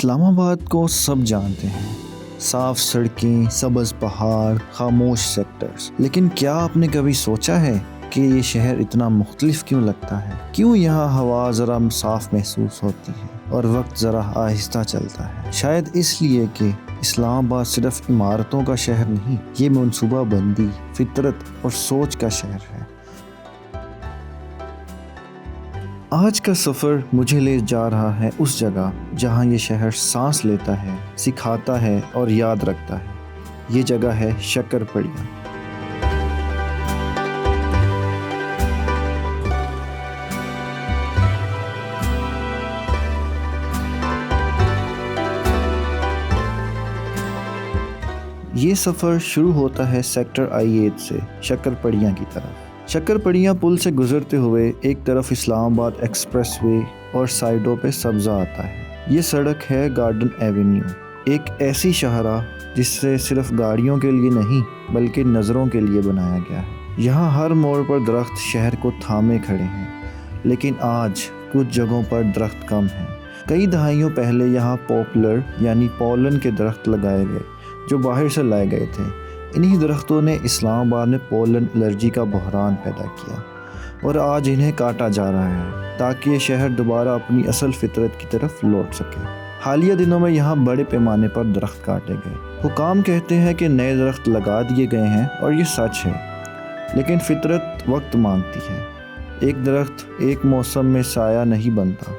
इस्लामाबाद को सब जानते हैं, साफ सड़कें, सबज पहाड़, खामोश सेक्टर्स। लेकिन क्या आपने कभी सोचा है कि ये शहर इतना मुख्तलिफ क्यों लगता है? क्यों यहाँ हवा ज़रा साफ महसूस होती है और वक्त ज़रा आहिस्ता चलता है? शायद इसलिए कि इस्लामाबाद सिर्फ इमारतों का शहर नहीं, ये मनसूबाबंदी, फितरत और सोच का शहर है। आज का सफ़र मुझे ले जा रहा है उस जगह जहाँ ये शहर सांस लेता है, सिखाता है और याद रखता है। ये जगह है शक्करपड़िया। ये सफ़र शुरू होता है सेक्टर I-8 से शक्करपड़िया की तरफ। शक्करपड़िया पुल से गुजरते हुए एक तरफ इस्लामाबाद एक्सप्रेसवे और साइडों पे सब्ज़ा आता है। ये सड़क है गार्डन एवेन्यू, एक ऐसी शाहराह जिससे सिर्फ गाड़ियों के लिए नहीं बल्कि नज़रों के लिए बनाया गया है। यहाँ हर मोड़ पर दरख्त शहर को थामे खड़े हैं, लेकिन आज कुछ जगहों पर दरख्त कम हैं। कई दहाइयों पहले यहाँ पॉपुलर यानी पोलन के दरख्त लगाए गए जो बाहर से लाए गए थे। इन्हीं दरख्तों ने इस्लामाबाद में पोलन एलर्जी का बहरान पैदा किया और आज इन्हें काटा जा रहा है ताकि ये शहर दोबारा अपनी असल फितरत की तरफ लौट सके। हालिया दिनों में यहाँ बड़े पैमाने पर दरख्त काटे गए। हुकाम कहते हैं कि नए दरख्त लगा दिए गए हैं और ये सच है, लेकिन फितरत वक्त मांगती है। एक दरख्त एक मौसम में साया नहीं बनता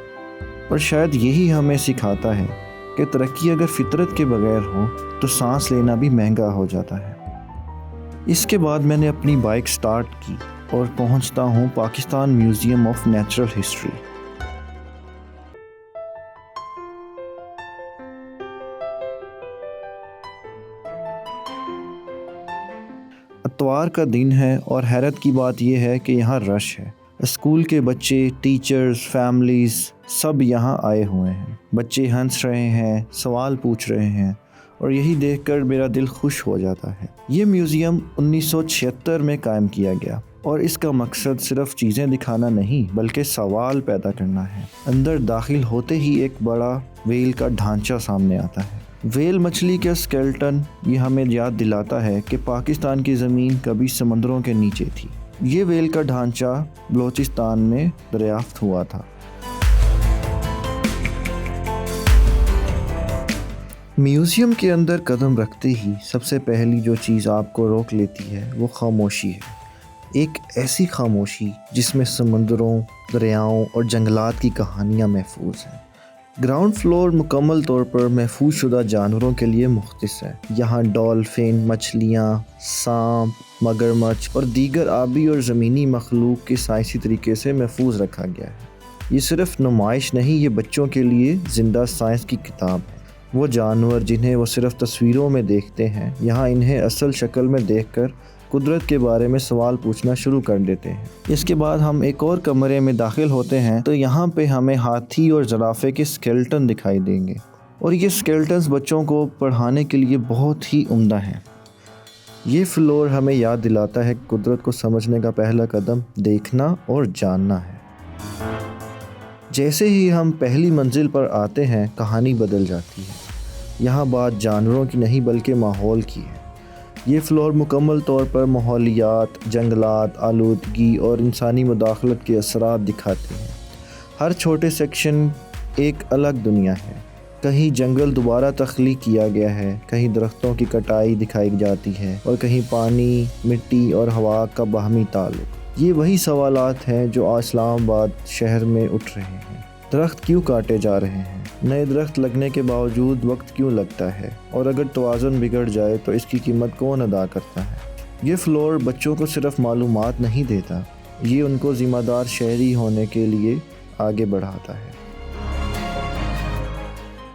और शायद यही हमें सिखाता है कि तरक्की अगर फितरत के बगैर हो तो सांस लेना भी महंगा हो जाता है। इसके बाद मैंने अपनी बाइक स्टार्ट की और पहुंचता हूं Pakistan museum of natural history. इतवार का दिन है और हैरत की बात यह है कि यहाँ रश है। स्कूल के बच्चे, टीचर्स, फैमिलीज़ सब यहाँ आए हुए हैं। बच्चे हंस रहे हैं, सवाल पूछ रहे हैं और यही देखकर मेरा दिल खुश हो जाता है। ये म्यूज़ियम 1976 में कायम किया गया और इसका मकसद सिर्फ चीज़ें दिखाना नहीं बल्कि सवाल पैदा करना है। अंदर दाखिल होते ही एक बड़ा व्हेल का ढांचा सामने आता है। व्हेल मछली का स्केलेटन ये हमें याद दिलाता है कि पाकिस्तान की ज़मीन कभी समंदरों के नीचे थी। ये व्हेल का ढांचा बलोचिस्तान में दरियाफ्त हुआ था। म्यूज़ियम के अंदर कदम रखते ही सबसे पहली जो चीज़ आपको रोक लेती है वो खामोशी है। एक ऐसी खामोशी जिसमें समंदरों, दरियाओं और जंगलात की कहानियाँ महफूज हैं। ग्राउंड फ्लोर मुकम्मल तौर पर महफूज शुदा जानवरों के लिए मुख्तस है। यहाँ डॉल्फिन, मछलियाँ, सांप, मगरमच्छ और दीगर आबी और ज़मीनी मखलूक के साइंसी तरीके से महफूज रखा गया है। ये सिर्फ नुमाइश नहीं, ये बच्चों के लिए ज़िंदा साइंस की किताब है। वो जानवर जिन्हें वो सिर्फ तस्वीरों में देखते हैं, यहाँ इन्हें असल शक्ल में देखकर कुदरत के बारे में सवाल पूछना शुरू कर देते हैं। इसके बाद हम एक और कमरे में दाखिल होते हैं तो यहाँ पे हमें हाथी और ज़राफ़े के स्केलेटन दिखाई देंगे और ये स्केलेटन्स बच्चों को पढ़ाने के लिए बहुत ही उम्दा हैं। ये फ्लोर हमें याद दिलाता है कि कुदरत को समझने का पहला कदम देखना और जानना है। जैसे ही हम पहली मंजिल पर आते हैं कहानी बदल जाती है। यहाँ बात जानवरों की नहीं बल्कि माहौल की है। ये फ्लोर मुकम्मल तौर पर माहौलियात, जंगलात, आलूदगी और इंसानी मुदाखलत के असरात दिखाते हैं। हर छोटे सेक्शन एक अलग दुनिया है। कहीं जंगल दोबारा तख्लीक किया गया है, कहीं दरख्तों की कटाई दिखाई जाती है और कहीं पानी, मिट्टी और हवा का बाहमी ताल्लुक। ये वही सवालात हैं जो इस्लामाबाद शहर में उठ रहे हैं। दरख्त क्यों काटे जा रहे हैं? नए दरख्त लगने के बावजूद वक्त क्यों लगता है? और अगर तवाज़ुन बिगड़ जाए तो इसकी कीमत कौन अदा करता है? ये फ्लोर बच्चों को सिर्फ मालूमात नहीं देता, ये उनको ज़िम्मेदार शहरी होने के लिए आगे बढ़ाता है।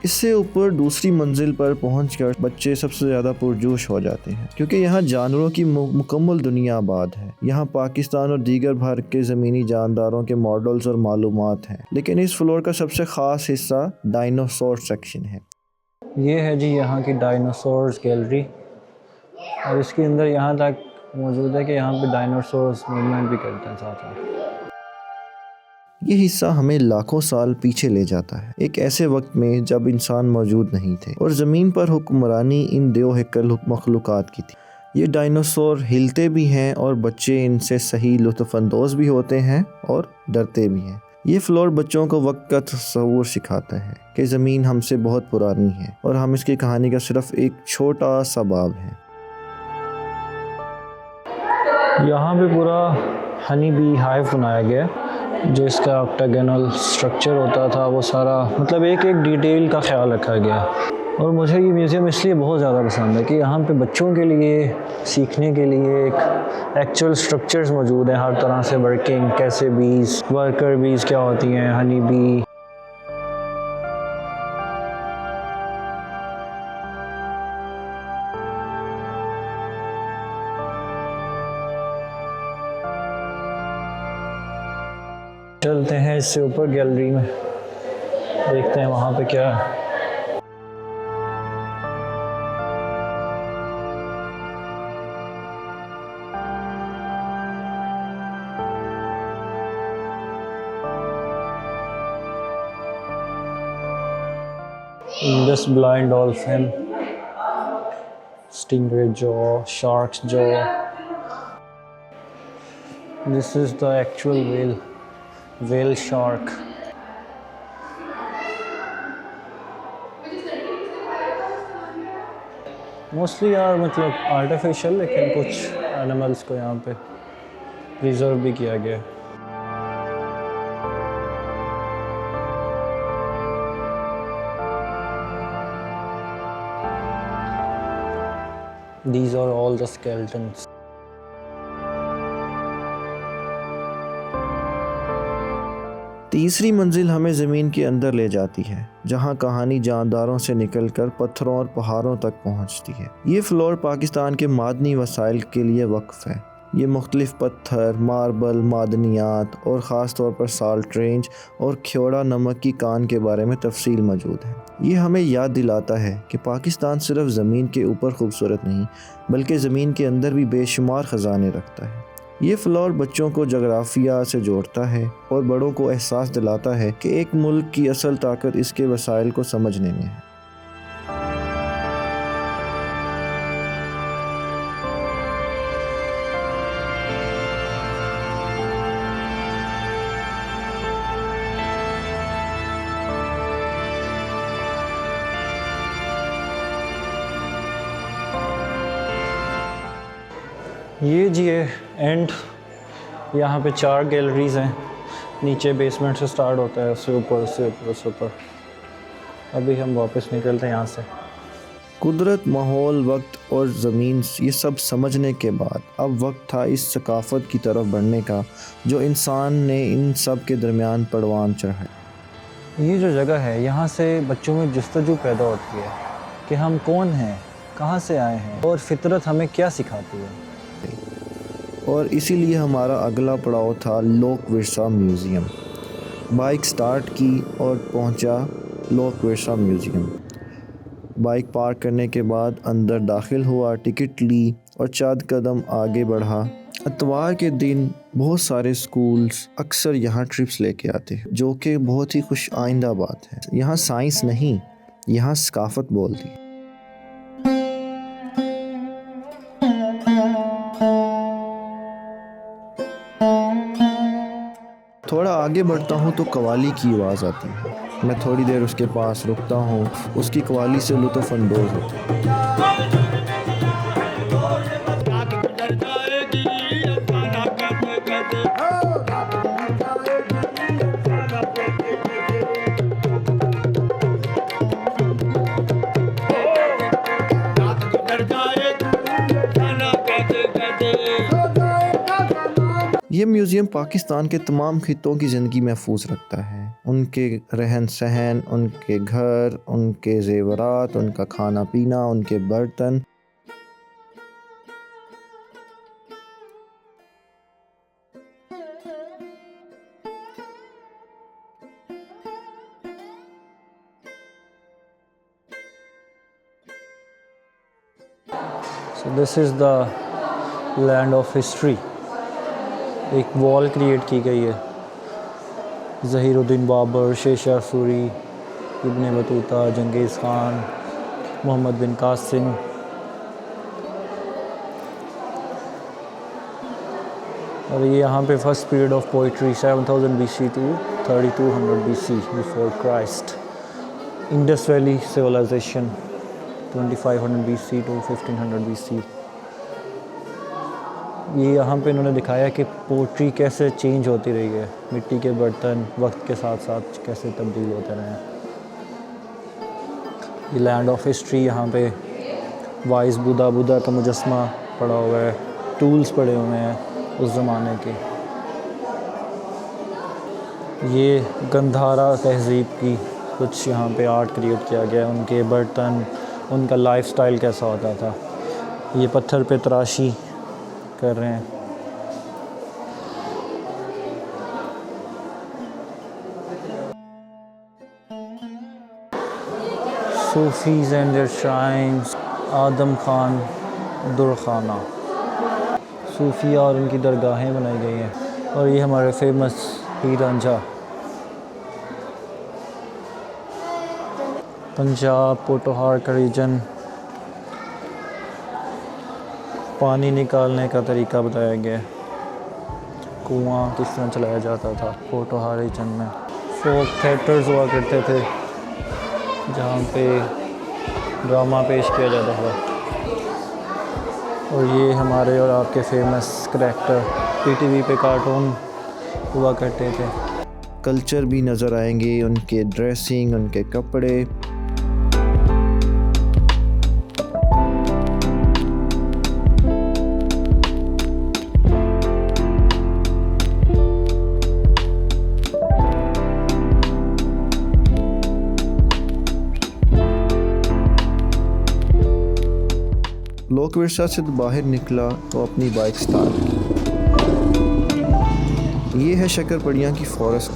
इससे ऊपर दूसरी मंजिल पर पहुंचकर बच्चे सबसे ज़्यादा पुरजोश हो जाते हैं क्योंकि यहाँ जानवरों की मुकम्मल दुनिया आबाद है। यहाँ पाकिस्तान और दीगर भारत के ज़मीनी जानदारों के मॉडल्स और मालूमात हैं। लेकिन इस फ्लोर का सबसे ख़ास हिस्सा डायनासोर सेक्शन है। ये है जी यहाँ की डायनासोर्स गैलरी और इसके अंदर यहाँ तक मौजूद है कि यहाँ पे डायनासोर्स मूवमेंट भी करते हैं साथ साथ। ये हिस्सा हमें लाखों साल पीछे ले जाता है, एक ऐसे वक्त में जब इंसान मौजूद नहीं थे और ज़मीन पर हुक्मरानी इन दो हैकल मखलूक़ात की थी। ये डायनासोर हिलते भी हैं और बच्चे इनसे सही लुत्फ़अंदोज़ भी होते हैं और डरते भी हैं। ये फ्लोर बच्चों को वक्त का तस्वुर सिखाता है कि ज़मीन हमसे बहुत पुरानी है और हम इसकी कहानी का सिर्फ एक छोटा सा बाब है। यहाँ पे पूरा हनी बी हाइव बनाया गया है, जो इसका ऑक्टागोनल स्ट्रक्चर होता था वो सारा मतलब एक एक डिटेल का ख्याल रखा गया। और मुझे ये म्यूज़ियम इसलिए बहुत ज़्यादा पसंद है कि यहाँ पे बच्चों के लिए सीखने के लिए एक एक्चुअल स्ट्रक्चर्स मौजूद हैं, हर तरह से वर्किंग, कैसे बीज, वर्कर बीज क्या होती हैं, हनी बी। चलते हैं इससे ऊपर गैलरी में, देखते हैं वहाँ पे क्या है। This blind dolphin, stingray jaw, shark's jaw. This is the actual whale shark. Mostly यार मतलब आर्टिफिशियल, लेकिन कुछ एनिमल्स को यहाँ पे प्रिजर्व भी किया गया है। These are all the skeletons. तीसरी मंजिल हमें ज़मीन के अंदर ले जाती है, जहां कहानी जानदारों से निकलकर पत्थरों और पहाड़ों तक पहुंचती है। ये फ्लोर पाकिस्तान के मादनी वसाइल के लिए वक्फ है। ये मुख्तलिफ पत्थर, मार्बल, मादनियात और ख़ास तौर पर साल्ट रेंज और ख्योड़ा नमक की कान के बारे में तफसील मौजूद है। ये हमें याद दिलाता है कि पाकिस्तान सिर्फ ज़मीन के ऊपर खूबसूरत नहीं, बल्कि ज़मीन के अंदर भी बेशुमार ख़जाने रखता है। ये फ्लोर बच्चों को जोग्राफिया से जोड़ता है और बड़ों को एहसास दिलाता है कि एक मुल्क की असल ताकत इसके वसाइल को समझने में है। ये जी है एंड, यहाँ पे 4 गैलरीज हैं। नीचे बेसमेंट से स्टार्ट होता है, उससे ऊपर, उससे ऊपर, उससे ऊपर। अभी हम वापस निकलते हैं यहाँ से। कुदरत, माहौल, वक्त और ज़मीन, ये सब समझने के बाद अब वक्त था इस सकाफ़त की तरफ बढ़ने का जो इंसान ने इन सब के दरमियान परवान चढ़ाया। ये जो जगह है, यहाँ से बच्चों में जुस्तजू पैदा होती है कि हम कौन हैं, कहाँ से आए हैं और फितरत हमें क्या सिखाती है। और इसीलिए हमारा अगला पड़ाव था लोक विरसा म्यूज़ियम। बाइक स्टार्ट की और पहुंचा लोक विरसा म्यूज़ियम। बाइक पार्क करने के बाद अंदर दाखिल हुआ, टिकट ली और चंद कदम आगे बढ़ा। इतवार के दिन बहुत सारे स्कूल्स अक्सर यहाँ ट्रिप्स लेके आते हैं, जो कि बहुत ही खुश आइंदा बात है। यहाँ साइंस नहीं, यहाँ सकाफत बोलती है। थोड़ा आगे बढ़ता हूँ तो कवाली की आवाज़ आती है। मैं थोड़ी देर उसके पास रुकता हूँ, उसकी कवाली से लुत्फ़ अंदोज़ होता हूँ। ये म्यूज़ियम पाकिस्तान के तमाम खित्तों की ज़िंदगी महफूज रखता है। उनके रहन सहन, उनके घर, उनके ज़ेवरात, उनका खाना पीना, उनके बर्तन। So this is the land of history। एक वॉल क्रिएट की गई है ज़हीरुद्दीन बाबर, शेरशाह सूरी, इब्न बतूता, जंगीज़ ख़ान, मोहम्मद बिन कासिम। और ये यहाँ पे first period of poetry 7000 BC to 3200 BC before Christ. Indus valley civilisation 2500 BC to 1500 BC। ये यहाँ पे इन्होंने दिखाया कि पोइट्री कैसे चेंज होती रही है, मिट्टी के बर्तन वक्त के साथ साथ कैसे तब्दील होते रहे हैं। ये लैंड ऑफ हिस्ट्री, यहाँ पे वाइस बुद्धा का मुजस्मा पड़ा हुआ है, टूल्स पड़े हुए हैं उस ज़माने के। ये गंधारा तहज़ीब की कुछ यहाँ पे आर्ट क्रिएट किया गया है, उनके बर्तन, उनका लाइफस्टाइल कैसा होता था। ये पत्थर पे तराशी कर रहे हैं। सूफीज़ एंड देयर श्राइन्स, आदम खान दुरखाना, सूफिया और उनकी दरगाहें बनाई गई हैं। और ये हमारे फेमस हीर रांझा। पंजाब पोटोहार का रीजन, पानी निकालने का तरीका बताया गया है, कुआं किस तरह चलाया जाता था पोटोहार रीजन में। फोक थिएटर्स हुआ करते थे जहाँ पे ड्रामा पेश किया जाता था। और ये हमारे और आपके फेमस करैक्टर पीटीवी पे कार्टून हुआ करते थे। कल्चर भी नज़र आएंगे, उनके ड्रेसिंग, उनके कपड़े। लोक विरसा से बाहर निकला तो अपनी बाइक स्टार्ट की। ये है शक्करपड़ियाँ की फॉरेस्ट।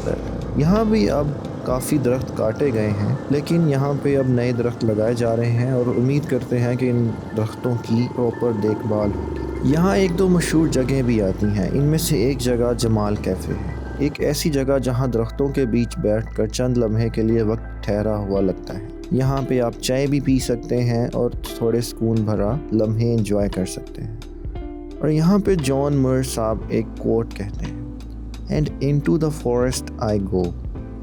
यहाँ भी अब काफ़ी दरख्त काटे गए हैं, लेकिन यहाँ पे अब नए दरख्त लगाए जा रहे हैं और उम्मीद करते हैं कि इन दरख्तों की प्रॉपर देखभाल होगी। यहाँ एक दो मशहूर जगह भी आती हैं। इनमें से एक जगह जमाल कैफ़े है, एक ऐसी जगह जहाँ दरख्तों के बीच बैठकर चंद लम्हे के लिए वक्त ठहरा हुआ लगता है। यहाँ पे आप चाय भी पी सकते हैं और थोड़े सुकून भरा लम्हे एंजॉय कर सकते हैं। और यहाँ पे जॉन मुर साहब एक कोट कहते हैं, and into the forest I go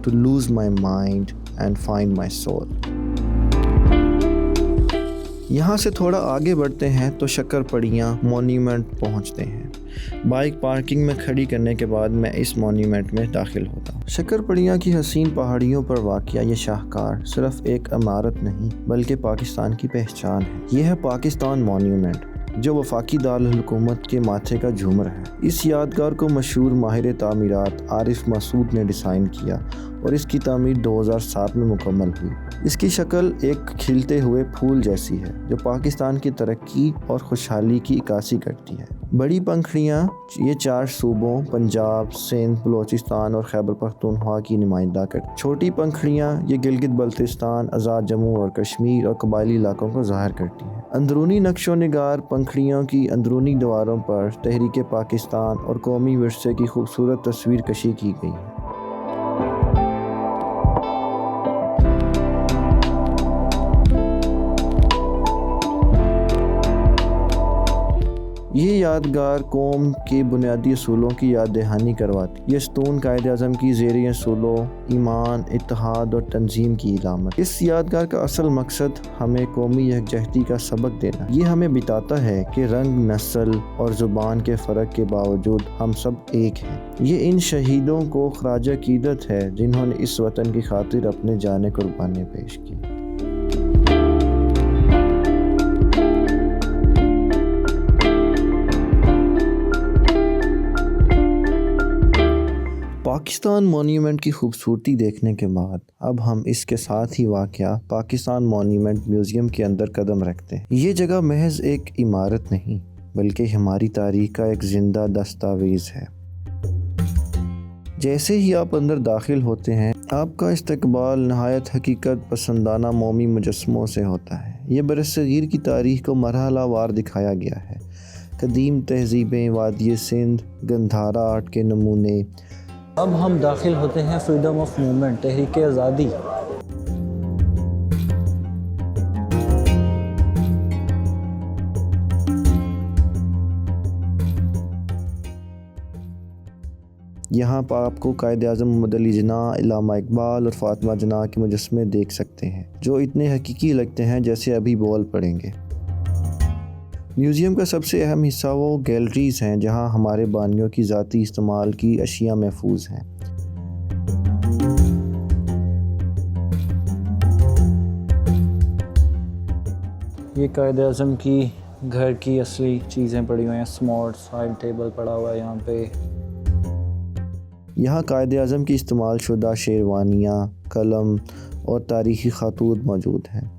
to lose my mind and find my soul. यहाँ से थोड़ा आगे बढ़ते हैं तो शक्करपड़ियाँ मॉन्यूमेंट पहुँचते हैं। बाइक पार्किंग में खड़ी करने के बाद मैं इस मॉन्यूमेंट में दाखिल होता हूँ। शक्करपड़ियाँ की हसीन पहाड़ियों पर वाक़या ये शाहकार सिर्फ एक इमारत नहीं बल्कि पाकिस्तान की पहचान है। यह है पाकिस्तान मॉन्यूमेंट, जो वफाकी दारुल हुकूमत के माथे का झूमर है। इस यादगार को मशहूर माहिर तामीरात आरिफ मसूद ने डिज़ाइन किया और इसकी तामीर 2007 में मुकम्मल हुई। इसकी शक्ल एक खिलते हुए फूल जैसी है जो पाकिस्तान की तरक्की और खुशहाली की इक्कासी करती है। बड़ी पंखड़ियाँ ये 4 सूबों पंजाब, सिंध, बलोचिस्तान और खैबर पख्तूनख्वा की नुमाइंदा करती। छोटी पंखड़ियाँ ये गिलगित बल्तिस्तान, आज़ाद जम्मू और कश्मीर और कबायली इलाकों को ज़ाहिर करती हैं। अंदरूनी नक्शो निगार पंखड़ियों की अंदरूनी दीवारों पर तहरीक पाकिस्तान और कौमी विरसे की खूबसूरत तस्वीर कशी की गई है। ये यादगार कौम के बुनियादी असूलों की याद दहानी करवाती। ये स्तून कायद-ए-आज़म की ज़ेरी असूलों ईमान, इत्तेहाद और तंजीम की इलामत। इस यादगार का असल मकसद हमें कौमी यकजहती का सबक देना। ये हमें बताता है कि रंग, नस्ल और ज़ुबान के फ़र्क के बावजूद हम सब एक हैं। ये इन शहीदों को ख़राज अक़ीदत है जिन्होंने इस वतन की खातिर अपने जाने कुर्बानी पेश की। पाकिस्तान मॉन्यूमेंट की खूबसूरती देखने के बाद अब हम इसके साथ ही वाक़या पाकिस्तान मॉन्यूमेंट म्यूज़ियम के अंदर कदम रखते हैं। ये जगह महज एक इमारत नहीं बल्कि हमारी तारीख़ का एक ज़िंदा दस्तावेज़ है। जैसे ही आप अंदर दाखिल होते हैं आपका इस्तकबाल नहायत हकीकत पसंदाना मोमी मुजस्मों से होता है। ये बरसगीर की तारीख़ को मरहलावार दिखाया गया है। कदीम तहज़ीबें, वादी सिंध, गंधारा आर्ट के नमूने, अब हम दाखिल होते हैं फ्रीडम ऑफ मूवमेंट, तहरीक आज़ादी। यहाँ पर आपको कायद-ए-आज़म मोहम्मद अली जिन्ना, इल्लामा इकबाल और फातिमा जिन्ना के मुजस्समे देख सकते हैं, जो इतने हकीकी लगते हैं जैसे अभी बोल पड़ेंगे। म्यूज़ियम का सबसे अहम हिस्सा वो गैलरीज़ हैं जहाँ हमारे बानियों की ज़ाती इस्तेमाल की अशिया महफूज हैं। ये कायद-ए-आज़म की घर की असली चीज़ें पड़ी हुई हैं। स्मार्ट साइड टेबल पड़ा हुआ है यहाँ पे। यहाँ कायद-ए-आज़म की इस्तेमाल शुदा शेरवानियाँ, कलम और तारीख़ी ख़ातूत मौजूद हैं।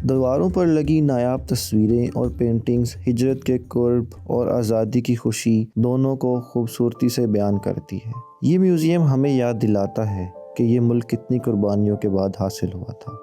दीवारों पर लगी नायाब तस्वीरें और पेंटिंग्स हिजरत के कुर्ब और आज़ादी की खुशी दोनों को खूबसूरती से बयान करती है। ये म्यूज़ियम हमें याद दिलाता है कि ये मुल्क कितनी कुर्बानियों के बाद हासिल हुआ था।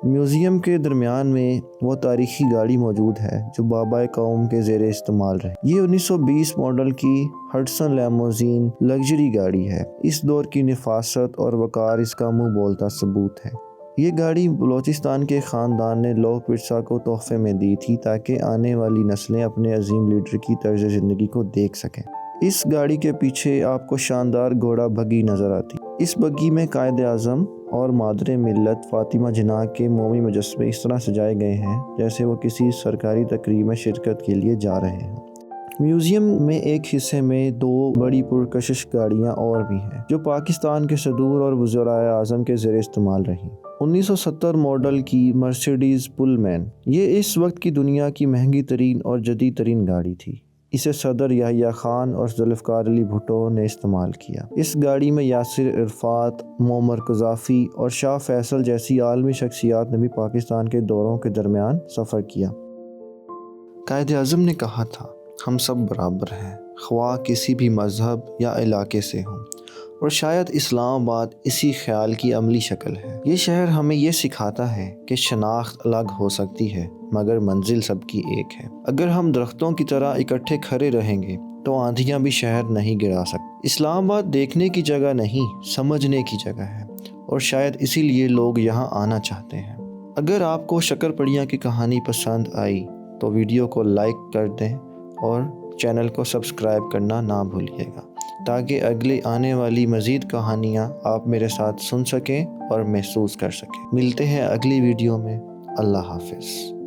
म्यूज़ियम के दरमियान में वो तारीख़ी गाड़ी मौजूद है जो बाबाए कौम के ज़ेरे इस्तेमाल रही। ये 1920 मॉडल की हडसन लिमोज़ीन लग्जरी गाड़ी है। इस दौर की नफासत और वक़ार इसका मुँह बोलता सबूत है। ये गाड़ी बलोचिस्तान के ख़ानदान ने लोक विरसा को तोहफ़े में दी थी ताकि आने वाली नस्लें अपने अजीम लीडर की तर्ज ज़िंदगी को देख सकें। इस गाड़ी के पीछे आपको शानदार घोड़ा बग्गी नज़र आती। इस बग्गी में कायद-ए-आज़म और मादरे मिल्लत फातिमा जिन्ना के मोमी मुजस्समे इस तरह सजाए गए हैं जैसे वो किसी सरकारी तकरीब में शिरकत के लिए जा रहे हों। म्यूज़ियम में एक हिस्से में 2 बड़ी पुरकशिश गाड़ियाँ और भी हैं जो पाकिस्तान के सदूर और वज़राए आज़म के ज़ेरे इस्तेमाल रहीं। 1970 मॉडल की मर्सिडीज़ पुलमैन ये इस वक्त की दुनिया की महंगी तरीन और जदीद तरीन गाड़ी थी। इसे सदर याहिया खान और जुल्फ़िकार अली भुट्टो ने इस्तेमाल किया। इस गाड़ी में यासिर इरफात, मोअम्मर क़ज़ाफ़ी और शाह फैसल जैसी आलमी शख्सियात ने भी पाकिस्तान के दौरों के दरमियान सफ़र किया। कायद-ए-आज़म ने कहा था, हम सब बराबर हैं, ख्वाह किसी भी मज़हब या इलाके से हों, और शायद इस्लामाबाद इसी ख्याल की अमली शक्ल है। ये शहर हमें ये सिखाता है कि शनाख्त अलग हो सकती है मगर मंजिल सबकी एक है। अगर हम दरख्तों की तरह इकट्ठे खड़े रहेंगे तो आंधियाँ भी शहर नहीं गिरा सकती। इस्लामाबाद देखने की जगह नहीं, समझने की जगह है, और शायद इसीलिए लोग यहाँ आना चाहते हैं। अगर आपको शक्करपड़ियाँ की कहानी पसंद आई तो वीडियो को लाइक कर दें और चैनल को सब्सक्राइब करना ना भूलिएगा ताकि अगली आने वाली मज़ीद कहानियाँ आप मेरे साथ सुन सकें और महसूस कर सकें। मिलते हैं अगली वीडियो में। अल्लाह हाफ़िज़।